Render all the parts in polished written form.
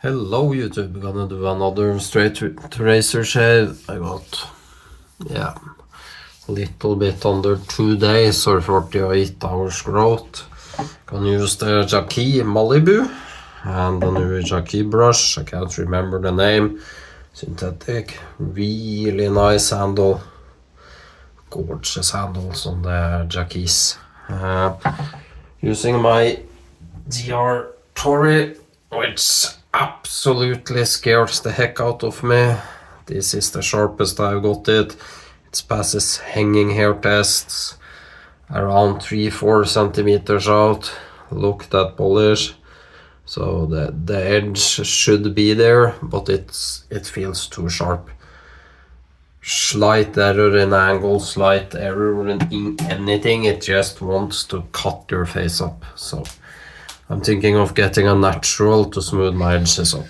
Hello YouTube, gonna do another straight razor shave. I got, a little bit under 2 days or 48 hours growth. Gonna use the Jackie Malibu and the new Jackie brush. I can't remember the name. Synthetic, really nice handle. Gorgeous handles on the Jackies. Using my DR Torrey, which absolutely scares the heck out of me. This is the sharpest I've got it. It passes hanging hair tests around 3-4 centimeters out. Look at that polish. So the edge should be there, but it feels too sharp. Slight error in angle, slight error in anything, it just wants to cut your face up. So I'm thinking of getting a natural to smooth my edges up.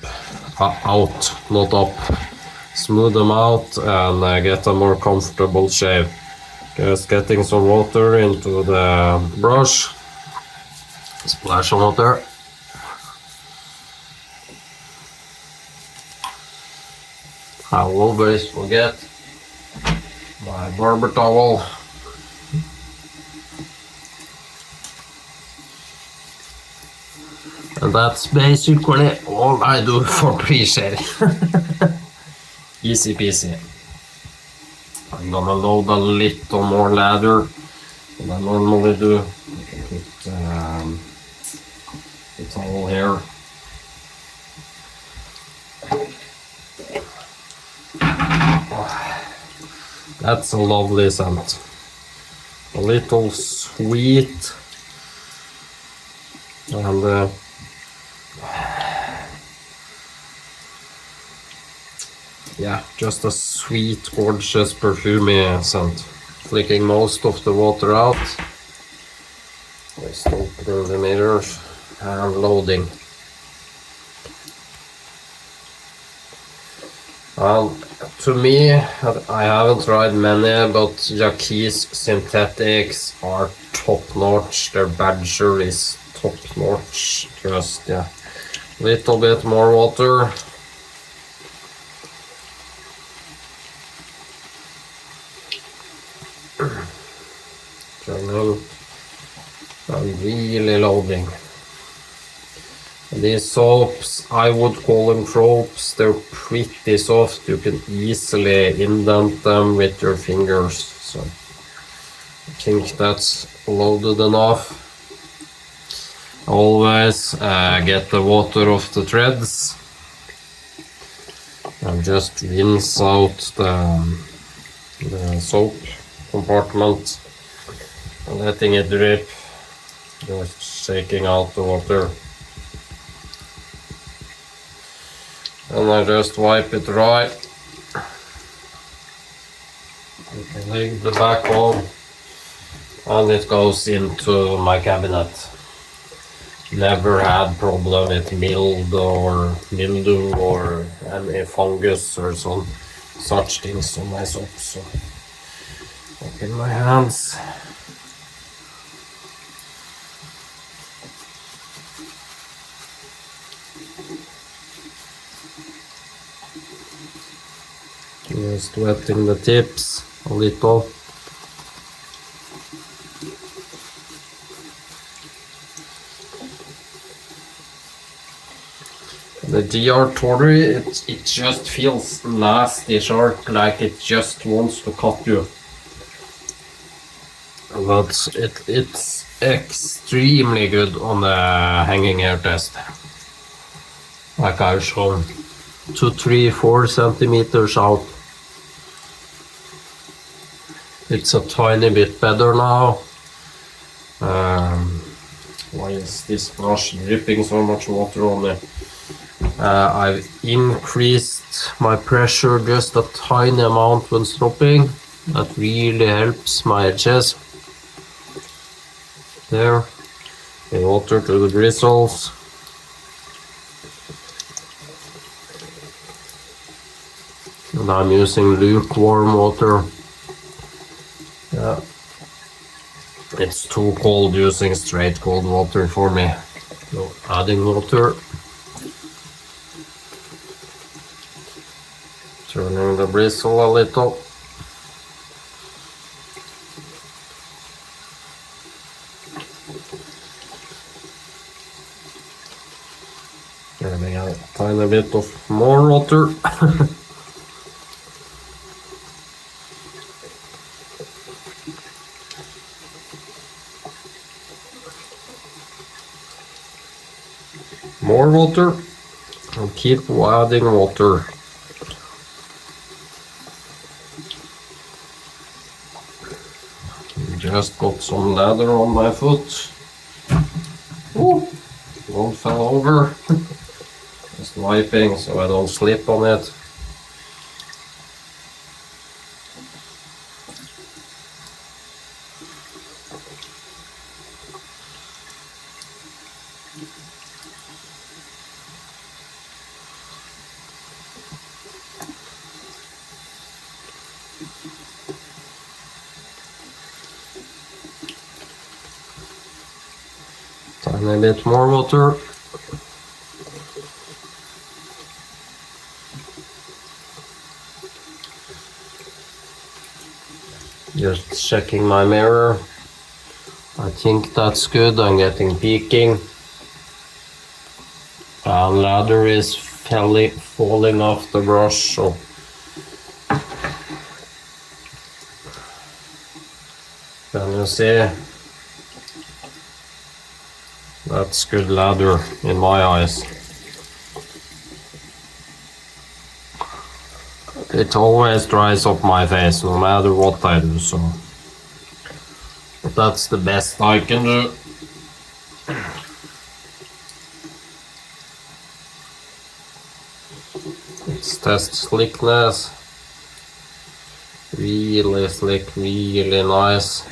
Out, not up. Smooth them out and get a more comfortable shave. Just getting some water into the brush. Splash of water. I always forget my barber towel. And that's basically all I do for pre-shave. Easy peasy. I'm gonna load a little more lather than I normally do. I can put the towel here. That's a lovely scent. A little sweet and just a sweet, gorgeous, perfumey scent. Flicking most of the water out. Just opening the mirrors and loading. To me, I haven't tried many, but Jackie's synthetics are top notch. Their badger is top notch. Just little bit more water. Turning and really loading. These soaps, I would call them tropes. They're pretty soft. You can easily indent them with your fingers. So I think that's loaded enough. Always get the water off the threads and just rinse out the soap compartment and letting it drip. Just shaking out the water. And I just wipe it dry. You can leave the back on and it goes into my cabinet. Never had problem with mildew or any fungus or such things on my soap. So open my hands. Just wetting the tips a little. The DR Torrey, it just feels nasty sharp, like it just wants to cut you. But it's extremely good on the hanging hair test. Like I've shown, 2-3-4 centimeters out. It's a tiny bit better now. Why is this brush dripping so much water on me? I've increased my pressure just a tiny amount when stropping. That really helps my edges. There, the water to the bristles. And I'm using lukewarm water. It's too cold using straight cold water for me. So adding water. Turning the bristle a little. Getting a tiny bit of more water. More water, and keep adding water. Just got some leather on my foot. Ooh, one fell over. Just wiping so I don't slip on it. Tiny bit more water. Just checking my mirror. I think that's good. I'm getting peaking. Ladder is falling off the brush, so can you see? That's good ladder in my eyes. It always dries up my face no matter what I do, so but that's the best I can do. Let's test slickness. Really slick, really nice.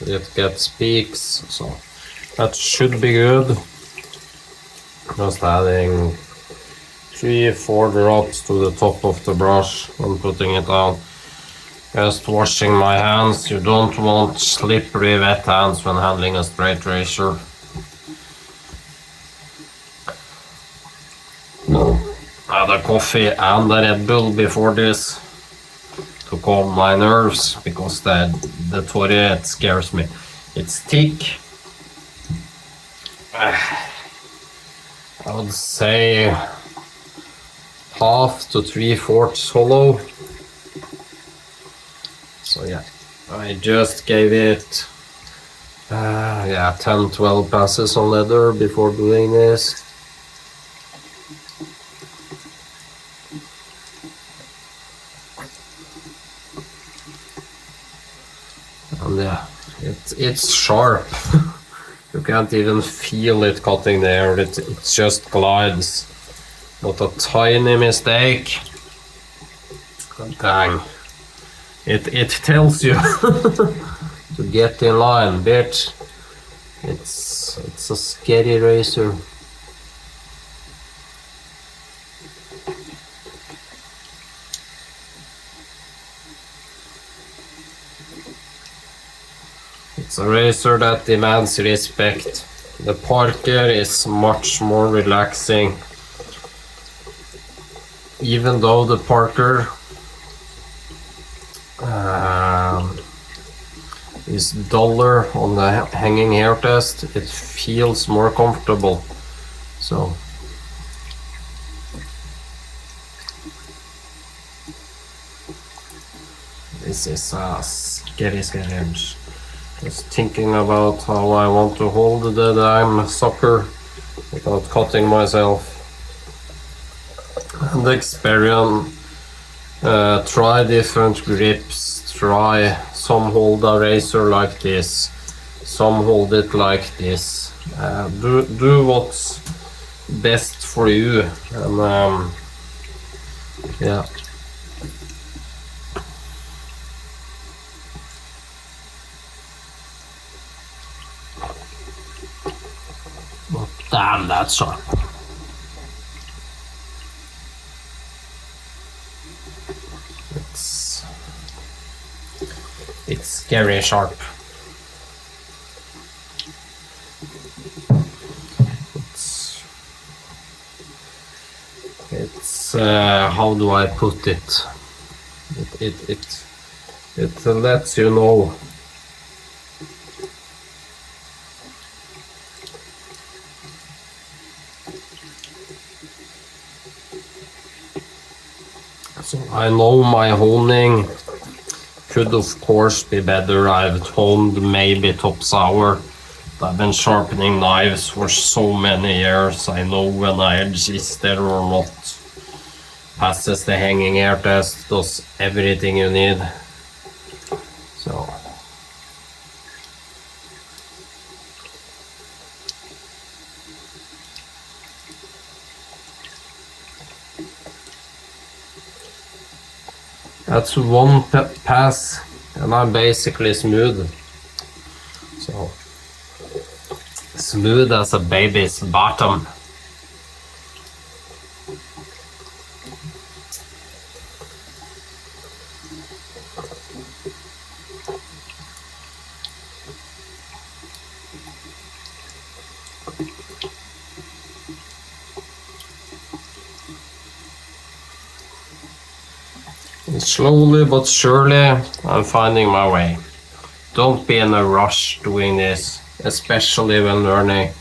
It gets peaks, so that should be good. Just adding 3-4 drops to the top of the brush and putting it on. Just washing my hands. You don't want slippery wet hands when handling a straight razor. I had a coffee and a Red Bull before this to calm my nerves, because the torrey, it scares me. It's thick. I would say 1/2 to 3/4 hollow. So yeah, I just gave it 10-12 passes on leather before doing this. And yeah, it's sharp. You can't even feel it cutting there. It just glides. Not a tiny mistake. Dang. It tells you to get in line, bitch. It's a scary razor. It's a razor that demands respect. The Parker is much more relaxing. Even though the Parker is duller on the hanging hair test, it feels more comfortable. So this is a scary range. Just thinking about how I want to hold the damn sucker without cutting myself. And experiment, try different grips, try some hold a razor like this, some hold it like this. Do what's best for you, and yeah. But damn, that's sharp. It's scary sharp. it's how do I put it? It lets you know. So I know my honing could of course be better. I've honed maybe top sour. I've been sharpening knives for so many years. I know when I adjust it or not. Passes the hanging air test, does everything you need. So that's one pass and I'm basically smooth. So smooth as a baby's bottom. Slowly but surely, I'm finding my way. Don't be in a rush doing this, especially when learning.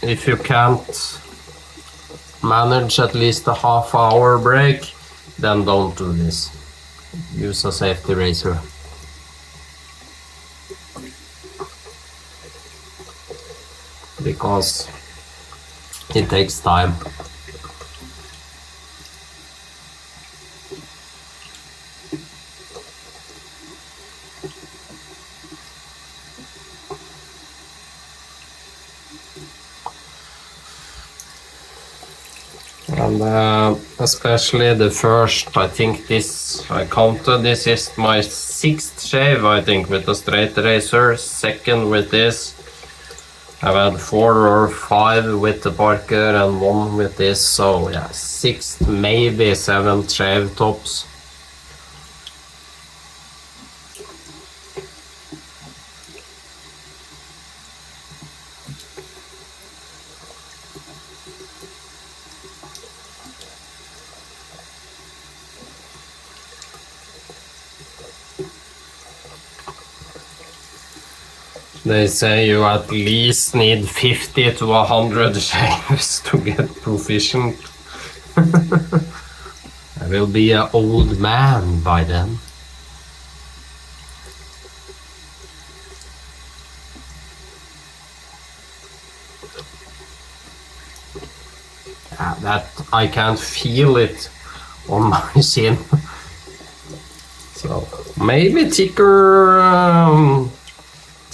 If you can't manage at least a half-hour break, then don't do this. Use a safety razor. Because it takes time. And especially the first, I think this, I counted, this is my 6th shave, I think, with a straight razor. Second with this. I've had 4 or 5 with the Parker and 1 with this, so yeah, 6th, maybe 7th shave tops. They say you at least need 50 to 100 shaves to get proficient. I will be an old man by then. That I can't feel it on my chin. So maybe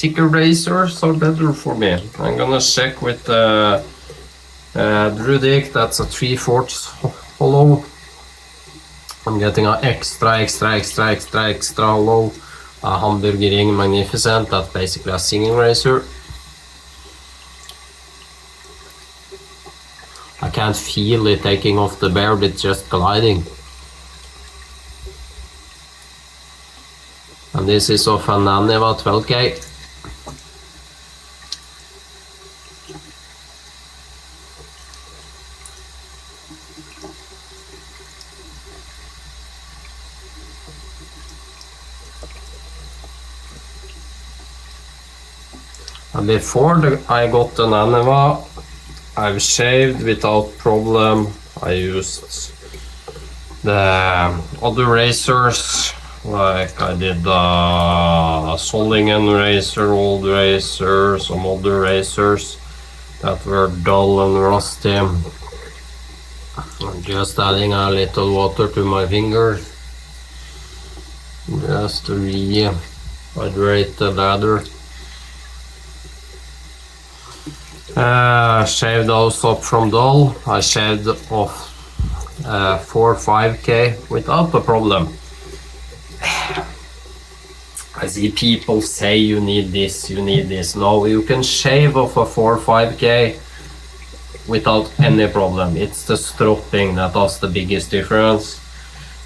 thicker razors are better for me. I'm gonna check with the Druidic. That's a 3/4 hollow. I'm getting an extra hollow. A Hamburger Ring Magnificent. That's basically a singing razor. I can't feel it taking off the beard, it's just gliding. And this is of a Naniva 12K. And before I got the Naniva, I've shaved without problem. I used the other razors, like I did the Solingen razor, old razor, some other razors that were dull and rusty. I'm just adding a little water to my fingers, just to rehydrate the lather. Shaved those up from dull. I shaved off 4 5K without a problem. I see people say you need this, you need this. No, you can shave off a 4 5K without any problem. It's the stropping that does the biggest difference.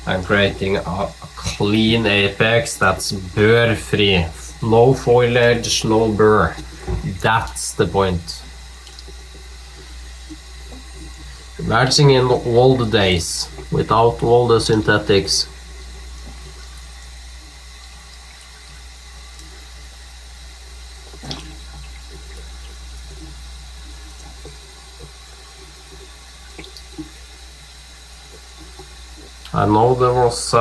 I'm creating a clean apex that's burr free. No foliage, no burr. That's the point. Matching in old days, without all the synthetics. I know there was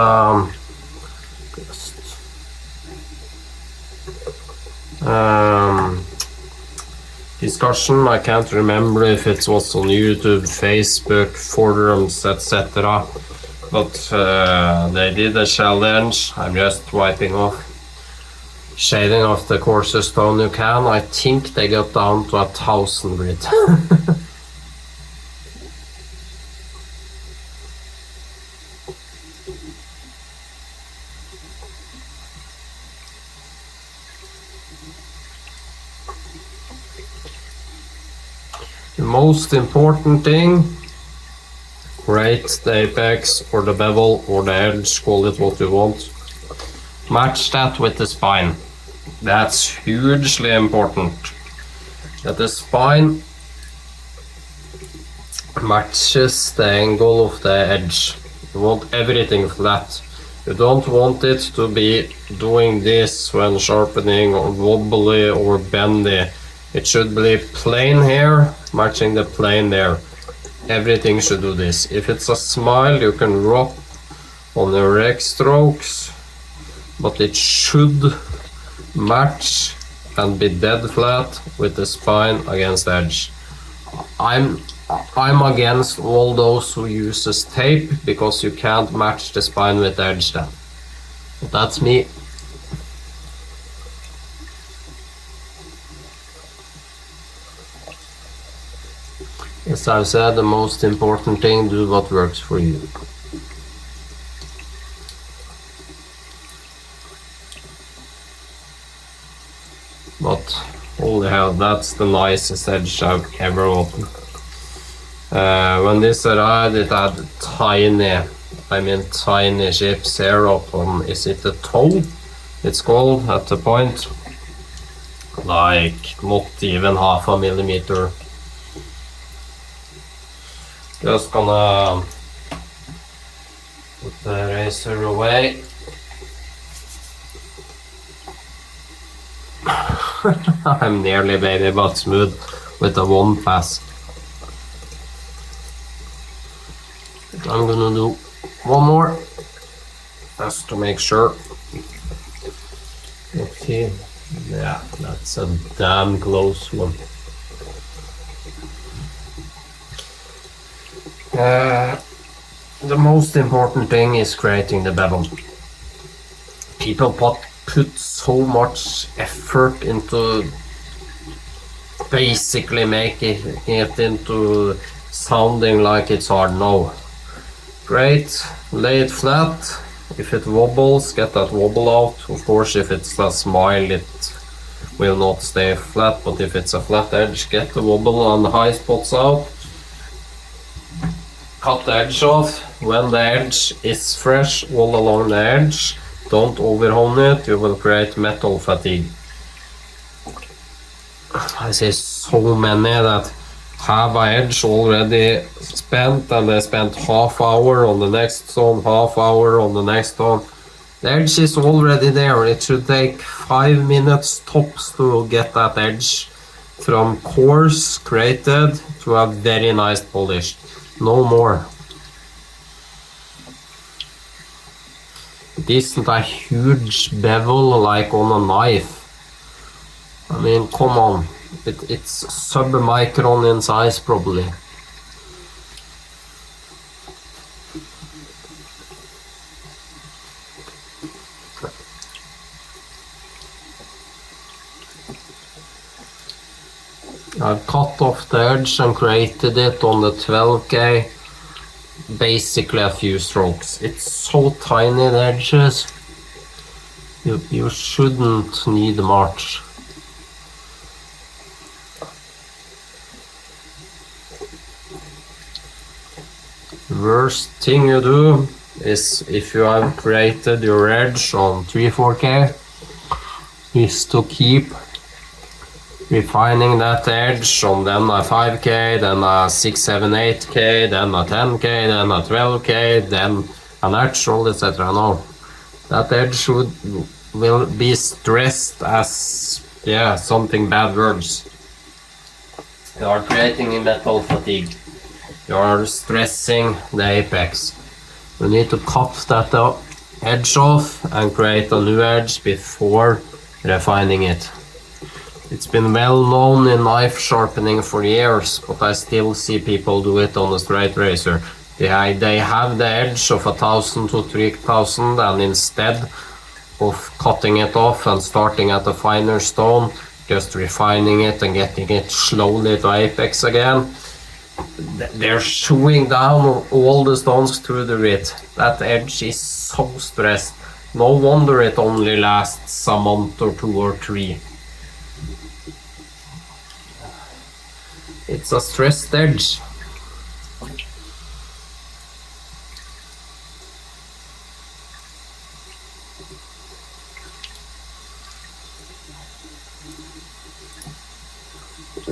discussion, I can't remember if it was on YouTube, Facebook, forums, etc. But they did a challenge. I'm just wiping off, shading off the coarsest stone you can. I think they got down to 1,000 grit. The most important thing, create the apex or the bevel or the edge, call it what you want. Match that with the spine. That's hugely important. That the spine matches the angle of the edge. You want everything flat. You don't want it to be doing this when sharpening or wobbly or bendy. It should be plain here, matching the plane there. Everything should do this. If it's a smile, you can rock on your rake strokes, but it should match and be dead flat with the spine against the edge. I'm against all those who uses tape because you can't match the spine with the edge then. But that's me. As I've said, the most important thing, do what works for you. But holy hell, that's the nicest edge I've ever opened. When this arrived, it had tiny chips here up on, is it the toe? It's called at the point. Like not even 0.5 millimeter. Just gonna put the razor away. I'm nearly baby but smooth with a one pass. I'm gonna do one more just to make sure. Okay, yeah, that's a damn close one. The most important thing is creating the bevel. People put so much effort into basically making it into sounding like it's hard. No. Great, lay it flat. If it wobbles, get that wobble out. Of course, if it's a smile, it will not stay flat, but if it's a flat edge, get the wobble and the high spots out. Cut the edge off. When the edge is fresh all along the edge, don't overhone it, you will create metal fatigue. I see so many that have an edge already spent and they spent half hour on the next stone, half hour on the next stone. The edge is already there. It should take 5 minutes tops to get that edge from coarse created to a very nice polished. No more. It isn't a huge bevel like on a knife. I mean, come on. It's sub-micron in size probably. I've cut off the edge and created it on the 12K. Basically a few strokes. It's so tiny, the edges. You shouldn't need much. Worst thing you do is, if you have created your edge on 3-4K, is to keep refining that edge on then a 5K, then a 6, 7, 8K, then a 10K, then a 12K, then a natural, etc. No, that edge will be stressed as, yeah, something bad words. You are creating metal fatigue. You are stressing the apex. You need to cut that edge off and create a new edge before refining it. It's been well known in knife sharpening for years, but I still see people do it on a straight razor. They have the edge of 1,000 to 3,000, and instead of cutting it off and starting at a finer stone, just refining it and getting it slowly to apex again, they're chewing down all the stones through the grit. That edge is so stressed. No wonder it only lasts a month or 2 or 3. It's a stressed edge.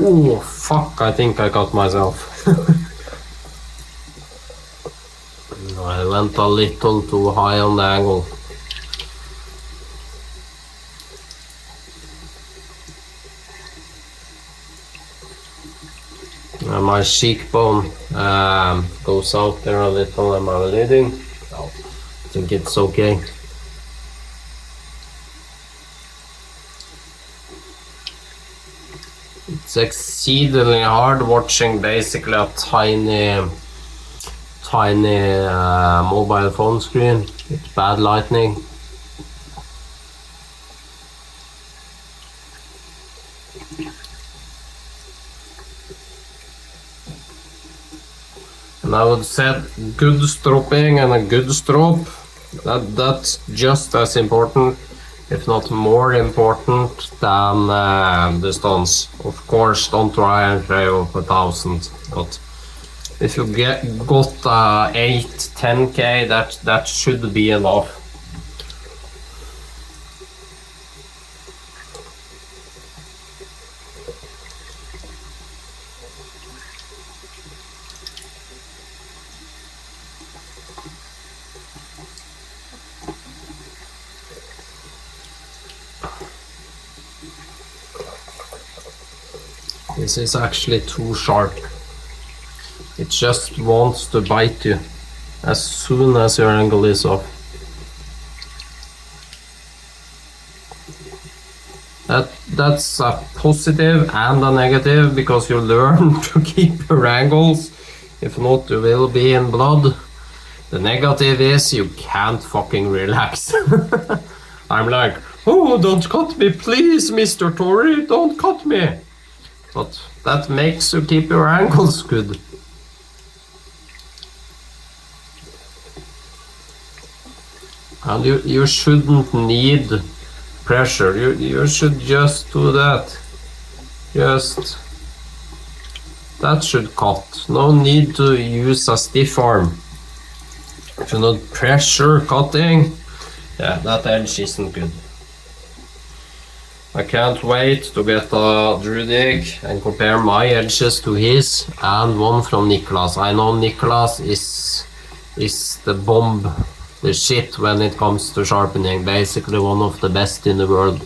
Oh fuck, I think I got myself. I went a little too high on the angle. My cheekbone goes out there a little. Am I bleeding? No, I think it's okay. It's exceedingly hard watching basically a tiny mobile phone screen with bad lighting. And I would say good stropping and a good strop, that's just as important, if not more important, than the stones. Of course, don't try and play up 1,000, but if you got 8, 10K, that should be enough. This is actually too sharp. It just wants to bite you as soon as your angle is off. That's a positive and a negative, because you learn to keep your angles. If not, you will be in blood. The negative is you can't fucking relax. I'm like, oh, don't cut me, please, Mr. Torrey, don't cut me. But that makes you keep your angles good. And you shouldn't need pressure. You should just do that. That should cut. No need to use a stiff arm. If you not pressure cutting, yeah, that edge isn't good. I can't wait to get a Drudig and compare my edges to his, and one from Niklas. I know Niklas is the bomb, the shit when it comes to sharpening. Basically one of the best in the world.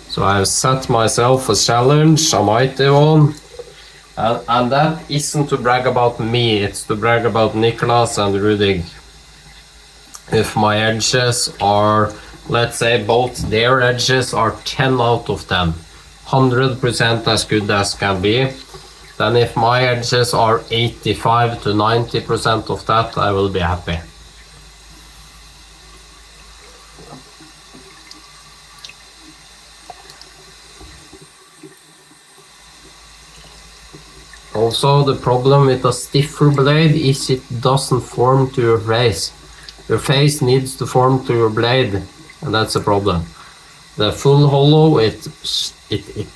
So I've set myself a challenge, a mighty one. And that isn't to brag about me, it's to brag about Niklas and Rudig. If my edges are, let's say both their edges are 10 out of 10, 100% as good as can be, then if my edges are 85 to 90% of that, I will be happy. Also, the problem with a stiffer blade is it doesn't form to your face. Your face needs to form to your blade, and that's a problem. The full hollow, it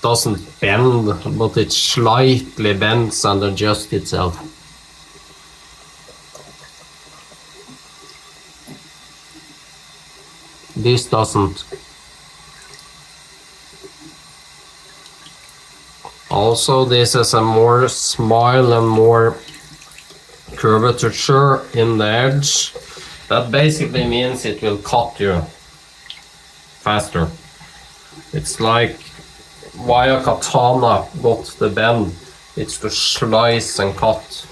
doesn't bend, but it slightly bends and adjusts itself. This doesn't. Also, this is a more smile and more curvature in the edge. That basically means it will cut you faster. It's like why a katana got the bend. It's to slice and cut.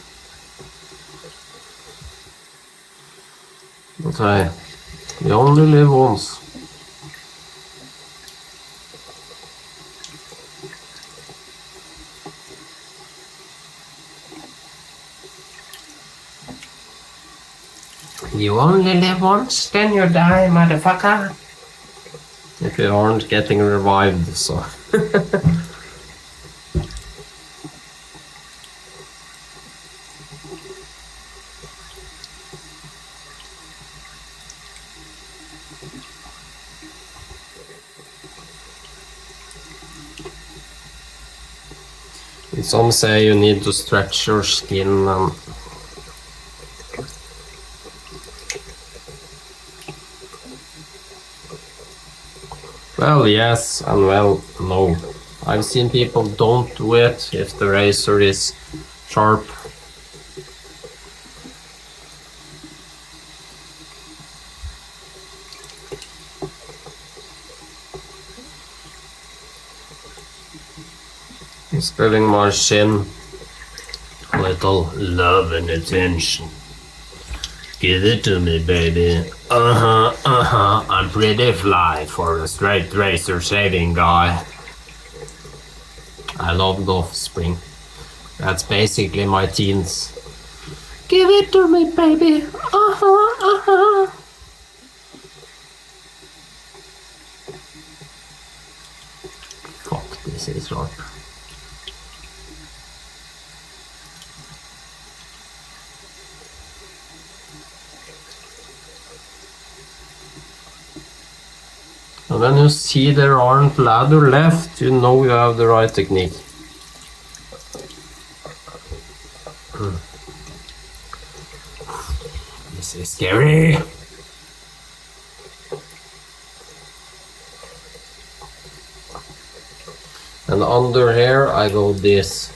But hey, you only live once. You only live once, then you die, motherfucker. If you aren't getting revived, so. Some say you need to stretch your skin and well, yes, and well, no. I've seen people don't do it if the razor is sharp. It's giving my shin a little love and attention. Give it to me, baby. I'm pretty fly for a straight razor shaving guy. I love Golf Spring. That's basically my teens. Give it to me, baby. Fuck, this is sharp. And when you see there aren't ladder left, you know you have the right technique. This is scary. And under here I go this.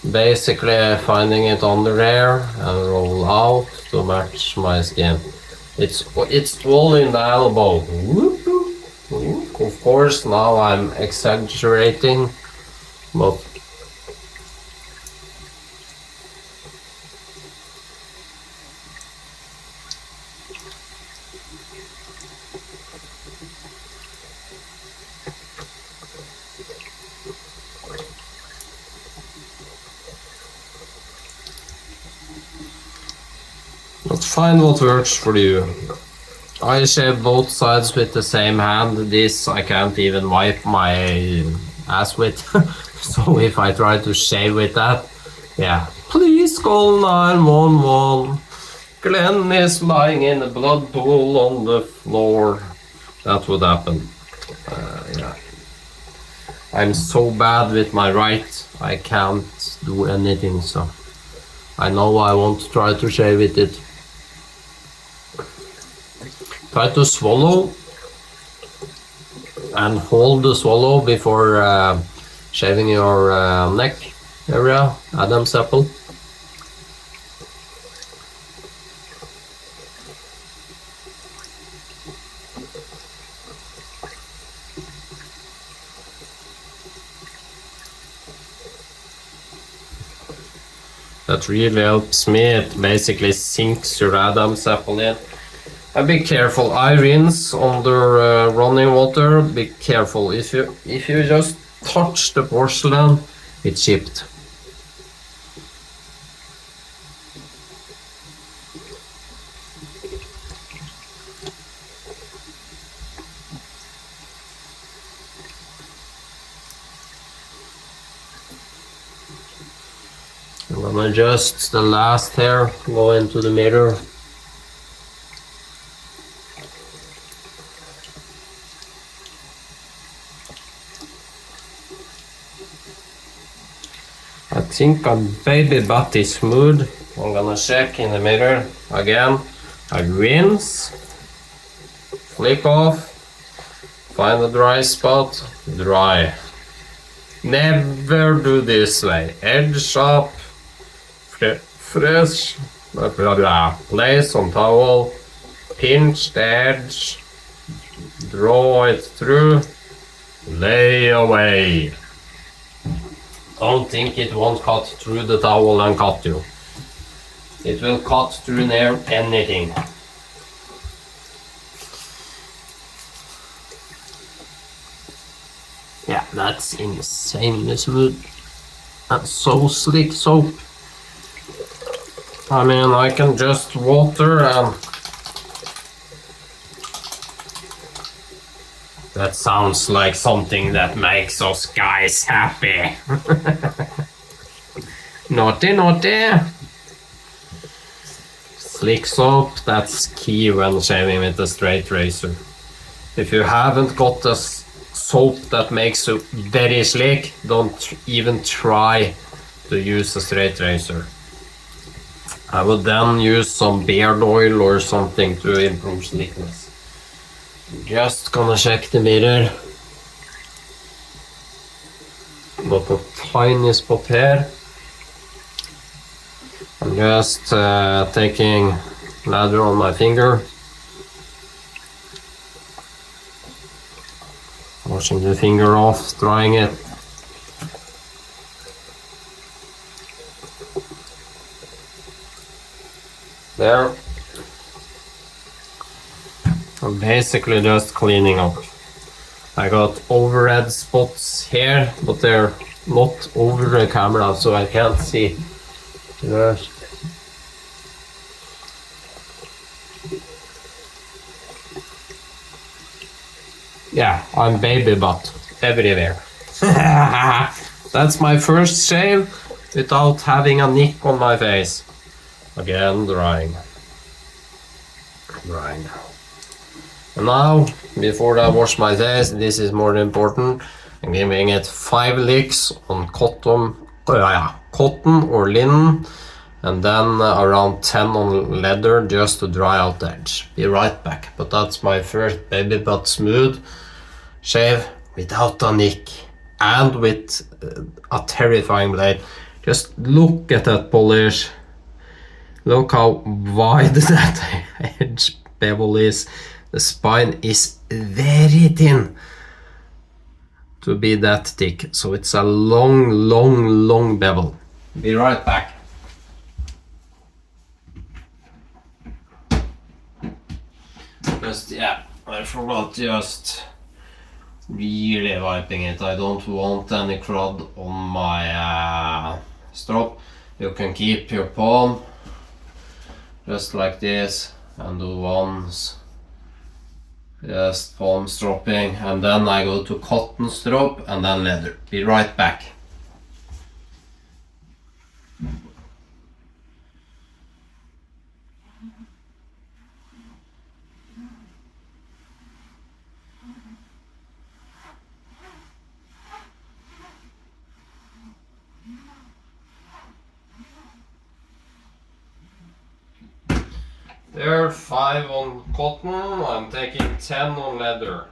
Basically finding it under here and roll out to match my skin. It's all in the elbow. Of course, now I'm exaggerating, but find what works for you. I shave both sides with the same hand. This I can't even wipe my ass with. So if I try to shave with that, yeah. Please call 911. Glenn is lying in a blood pool on the floor. That would happen. Yeah. I'm so bad with my right, I can't do anything, so I know I won't try to shave with it. Try to swallow and hold the swallow before shaving your neck area, Adam's apple. That really helps me. It basically sinks your Adam's apple in. Be careful. I rinse under running water. Be careful. If you just touch the porcelain, it's chipped. I'm gonna adjust the last hair. Go into the mirror. I think a baby butt is smooth. I'm gonna check in the mirror again. I rinse flick off, find a dry spot, dry. Never do this way. Edge up, fresh, blah, blah, blah. Place on towel, pinch the edge, draw it through, lay away. Don't think it won't cut through the towel and cut you. It will cut through near anything. Yeah, that's insanely smooth. That's so slick soap. I mean, I can just water and... That sounds like something that makes us guys happy. Naughty, naughty. Slick soap, that's key when shaving with a straight razor. If you haven't got a soap that makes it very slick, don't even try to use a straight razor. I would then use some beard oil or something to improve slickness. Just gonna check the mirror. Got a tiny spot here. I'm just taking lather on my finger. Washing the finger off, drying it. There. I'm basically just cleaning up. I got overhead spots here, but they're not over the camera, so I can't see. Yeah, I'm baby butt everywhere. That's my first shave without having a nick on my face. Again, drying. Drying. And now, before I wash my face, this is more important. I'm giving it 5 licks on cotton or linen, and then around 10 on leather just to dry out the edge. Be right back. But that's my first baby butt smooth shave without a nick and with a terrifying blade. Just look at that polish. Look how wide that edge bevel is. The spine is very thin to be that thick, so it's a long bevel. Be right back. Just, yeah, I forgot just really wiping it. I don't want any crud on my strap. You can keep your palm just like this and do ones. Just palm stropping, and then I go to cotton strop and then leather. Be right back. There, 5 on cotton, I'm taking 10 on leather.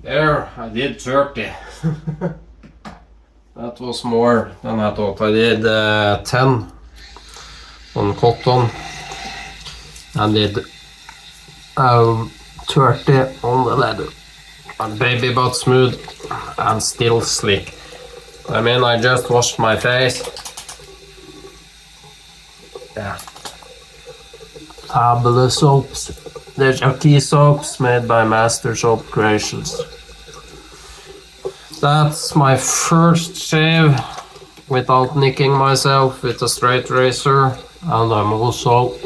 There, I did 30. That was more than I thought. I did 10 on cotton and did 30 on the leather. And baby butt smooth and still slick. I mean, I just washed my face. Yeah. Fabulous soaps. They're key soaps made by Master Soap Creations. That's my first shave without nicking myself with a straight razor, and I'm also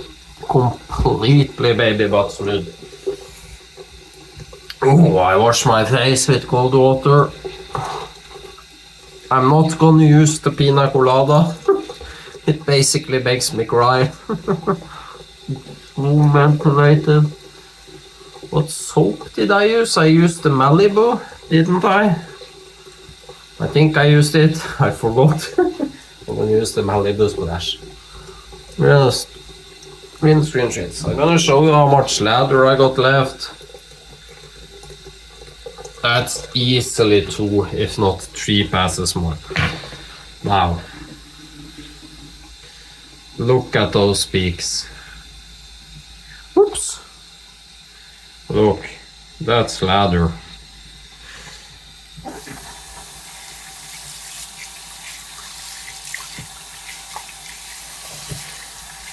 completely baby butt smooth. Oh, I wash my face with cold water. I'm not gonna use the pina colada. It basically makes me cry. Ventilated. What soap did I use? I used the Malibu, didn't I? I think I used it. I forgot. I'm gonna use the Malibu splash. Just rinse. I'm gonna show you how much lather I got left. That's easily 2, if not 3 passes more. Now, look at those peaks. Oops. Look, that's lather.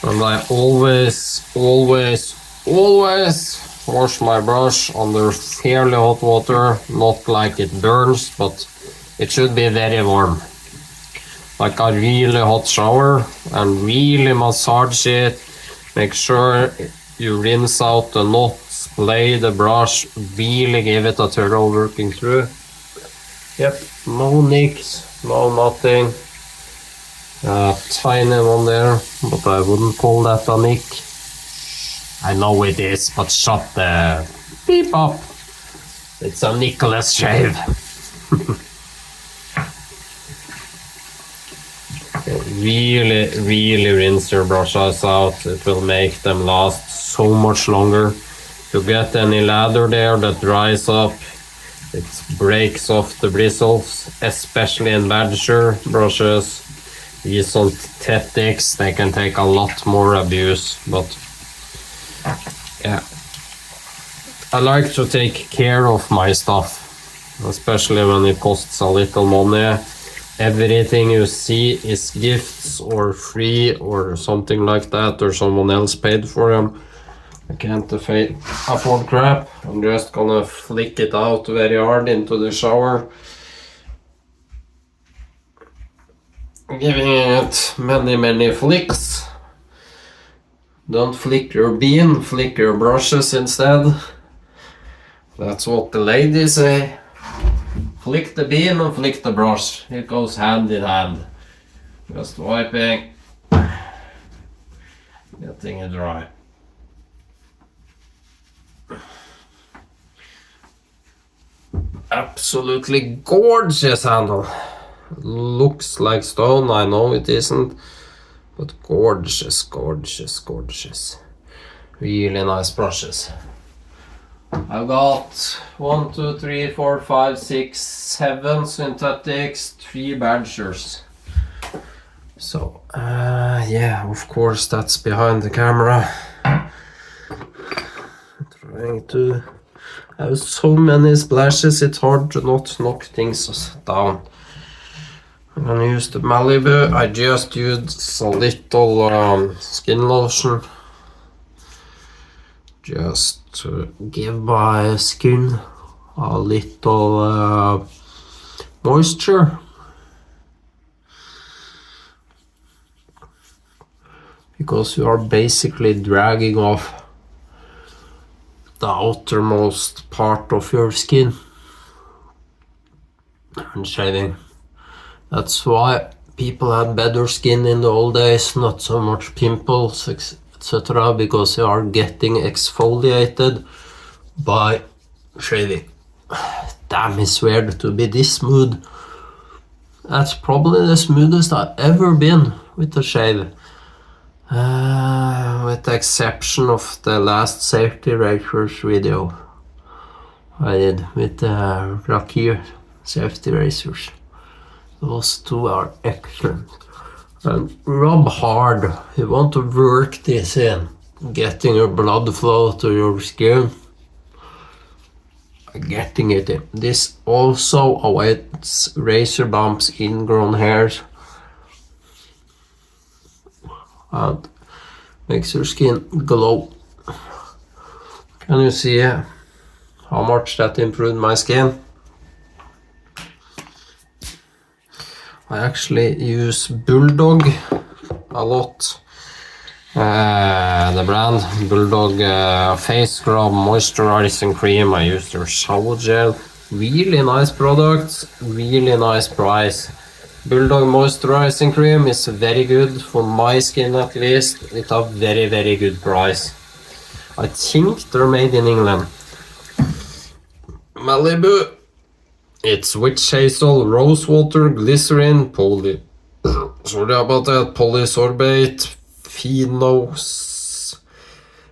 And I always wash my brush under fairly hot water, not like it burns, but it should be very warm. Like a really hot shower, and really massage it. Make sure you rinse out the knots, play the brush, really give it a thorough working through. Yep, no nicks, no nothing. Tiny one there, but I wouldn't call that a nick. I know it is, but shut the beep up. It's a nickless shave. Really rinse your brushes out. It will make them last so much longer. If you get any lather there that dries up, it breaks off the bristles, especially in badger brushes. These synthetics, they can take a lot more abuse, but yeah. I like to take care of my stuff, especially when it costs a little money. Everything you see is gifts or free or something like that, or someone else paid for them. I can't afford crap. I'm just gonna flick it out very hard into the shower. Giving it many flicks. Don't flick your bean, flick your brushes instead. That's what the ladies say. Flick the bean and flick the brush. It goes hand in hand. Just wiping. Getting it dry. Absolutely gorgeous handle. Looks like stone, I know it isn't, but gorgeous. Really nice brushes. I've got 1, 2, 3, 4, 5, 6, 7 synthetics, 3 badgers. So, yeah, of course that's behind the camera. Trying to have so many splashes, it's hard to not knock things down. I'm gonna use the Malibu. I just used a little skin lotion just to give my skin a little moisture, because you are basically dragging off the outermost part of your skin and shaving. That's why people had better skin in the old days, not so much pimples, etc., because they are getting exfoliated by shaving. Damn, it's weird to be this smooth. That's probably the smoothest I've ever been with a shave. With the exception of the last safety razors video I did with the Rakir safety razors. Those two are excellent. And rub hard. You want to work this in, getting your blood flow to your skin. Getting it in. This also avoids razor bumps, ingrown hairs, and makes your skin glow. Can you see how much that improved my skin? I actually use Bulldog a lot. The brand Bulldog face scrub moisturizing cream. I use their shower gel. Really nice product, really nice price. Bulldog moisturizing cream is very good for my skin, at least. It's a very good price. I think they're made in England. Malibu. It's witch hazel, rose water, glycerin, sorry about that, polysorbate,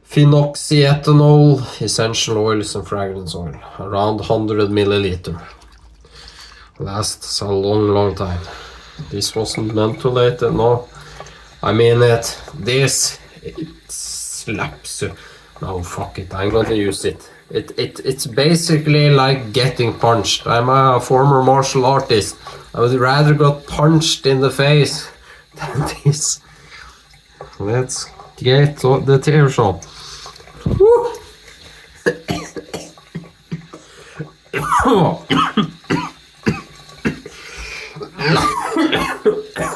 phenoxyethanol, essential oils and fragrance oil. Around 100 milliliter. Lasts a long time. This wasn't mentholated, no. I mean it slaps you. No, fuck it, I'm gonna use it. It's basically like getting punched. I'm a former martial artist. I would rather got punched in the face than this. Let's get the tears off.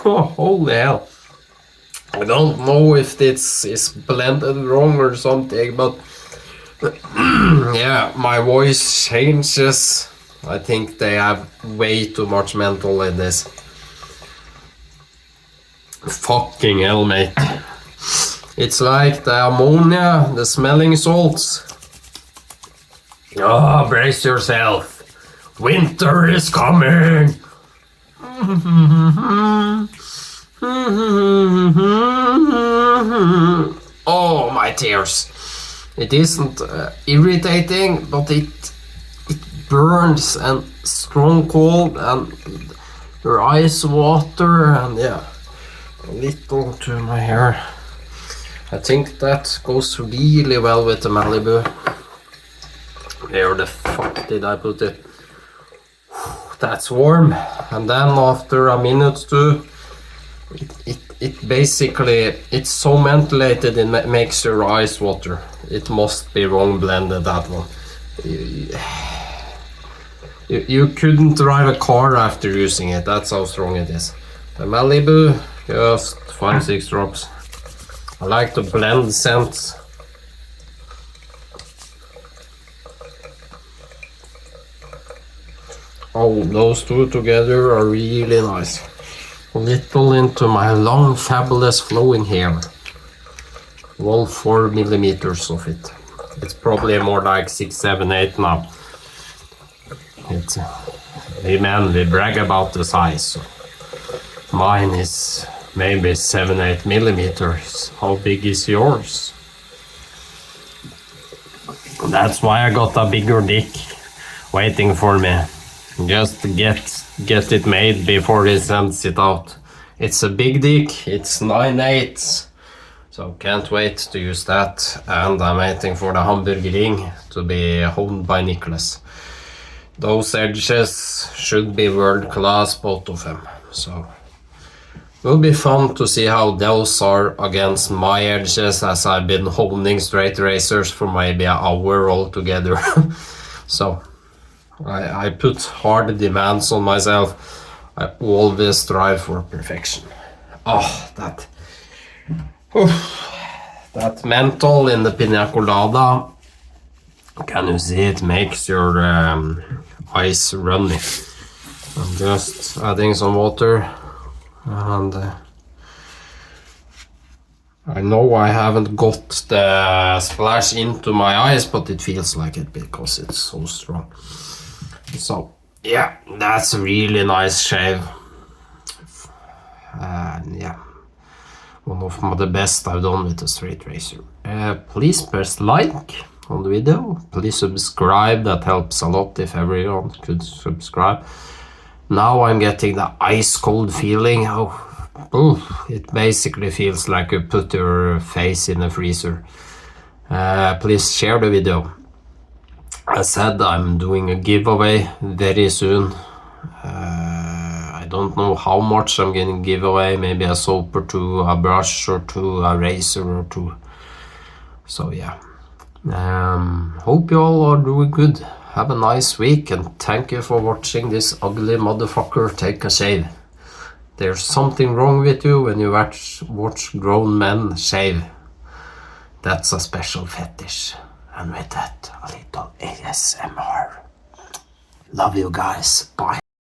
Oh, holy hell. I don't know if this is blended wrong or something, but yeah, my voice changes. I think they have way too much menthol in this. Fucking hell, mate. It's like the ammonia, the smelling salts. Oh, brace yourself. Winter is coming. Oh, my tears. It isn't irritating, but it burns and strong cold and your eyes water and yeah, a little to my hair. I think that goes really well with the Malibu. Where the fuck did I put it? That's warm. And then after a minute too, it basically, it's so mentholated it makes your eyes water. It must be wrong blended, that one. You couldn't drive a car after using it, that's how strong it is. The Malibu, just 5-6 drops. I like to blend scents. Oh, those two together are really nice. A little into my long, fabulous flowing hair. All 4 millimeters of it. It's probably more like 6, 7, 8 now. It's, hey man, we brag about the size. So mine is maybe 7, 8 millimeters. How big is yours? That's why I got a bigger dick waiting for me. Just get it made before he sends it out. It's a big dick, it's 9/8. So can't wait to use that. And I'm waiting for the Hamburger ring to be honed by Nicholas. Those edges should be world class, both of them. So will be fun to see how those are against my edges, as I've been honing straight razors for maybe an hour altogether. So I put hard demands on myself. I always strive for perfection. Oh, that menthol in the pina colada. Can you see it makes your eyes runny? I'm just adding some water, and I know I haven't got the splash into my eyes, but it feels like it because it's so strong. So yeah, that's a really nice shave. Yeah, one of the best I've done with a straight razor. Please press like on the video. Please subscribe, that helps a lot if everyone could subscribe. Now I'm getting the ice cold feeling. It basically feels like you put your face in a freezer. Please share the video. As said, I'm doing a giveaway very soon. I don't know how much I'm going to give away. Maybe a soap or two, a brush or two, a razor or two. So yeah. Hope you all are doing good. Have a nice week, and thank you for watching this ugly motherfucker take a shave. There's something wrong with you when you watch grown men shave. That's a special fetish. And with that, a little ASMR. Love you guys. Bye.